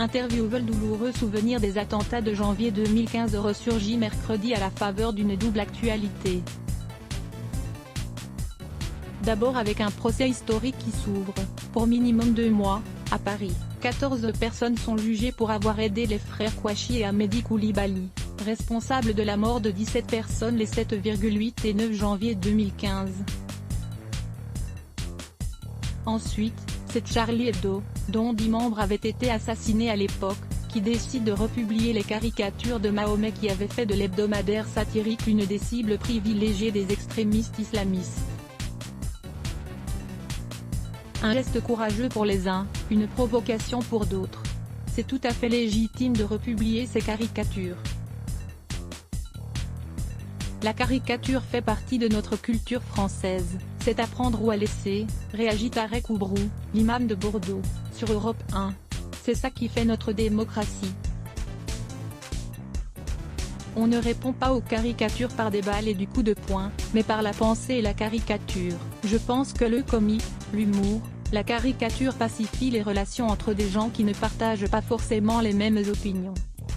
Interview. Le douloureux souvenir des attentats de janvier 2015 ressurgit mercredi à la faveur d'une double actualité. D'abord avec un procès historique qui s'ouvre, pour minimum 2 mois, à Paris. 14 personnes sont jugées pour avoir aidé les frères Kouachi et Ahmedi Koulibaly, responsables de la mort de 17 personnes les 7,8 et 9 janvier 2015. Ensuite, c'est Charlie Hebdo, dont 10 membres avaient été assassinés à l'époque, qui décide de republier les caricatures de Mahomet qui avaient fait de l'hebdomadaire satirique une des cibles privilégiées des extrémistes islamistes. Un geste courageux pour les uns, une provocation pour d'autres. C'est tout à fait légitime de republier ces caricatures. La caricature fait partie de notre culture française, c'est à prendre ou à laisser, réagit Tarek Oubrou, l'imam de Bordeaux, sur Europe 1. C'est ça qui fait notre démocratie. On ne répond pas aux caricatures par des balles et du coup de poing, mais par la pensée et la caricature. Je pense que le comique, l'humour, la caricature pacifie les relations entre des gens qui ne partagent pas forcément les mêmes opinions.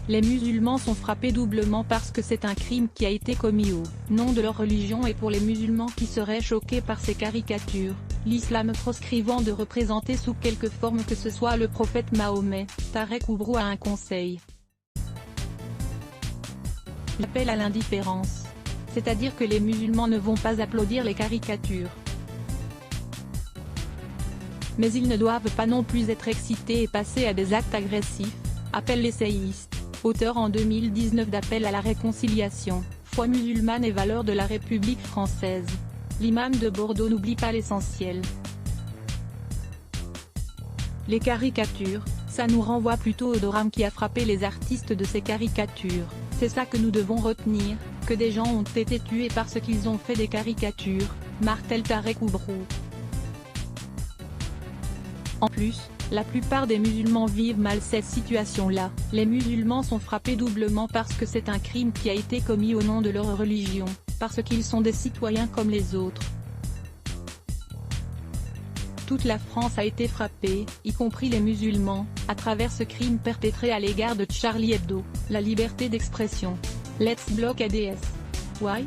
Les musulmans sont frappés doublement parce que c'est un crime qui a été commis au nom de leur religion, et pour les musulmans qui seraient choqués par ces caricatures, l'islam proscrivant de représenter sous quelque forme que ce soit le prophète Mahomet, Tarek Oubrou a un conseil. L'appel à l'indifférence. C'est-à-dire que les musulmans ne vont pas applaudir les caricatures. Mais ils ne doivent pas non plus être excités et passer à des actes agressifs, appelle l'essayiste, auteur en 2019 d'Appel à la réconciliation, foi musulmane et valeurs de la République française. L'imam de Bordeaux n'oublie pas l'essentiel. Les caricatures, ça nous renvoie plutôt au drame qui a frappé les artistes de ces caricatures. C'est ça que nous devons retenir, que des gens ont été tués parce qu'ils ont fait des caricatures, martèle Tarek Oubrou. En plus, la plupart des musulmans vivent mal cette situation-là. Les musulmans sont frappés doublement parce que c'est un crime qui a été commis au nom de leur religion, parce qu'ils sont des citoyens comme les autres. Toute la France a été frappée, y compris les musulmans, à travers ce crime perpétré à l'égard de Charlie Hebdo. La liberté d'expression. Let's block ADS. Why?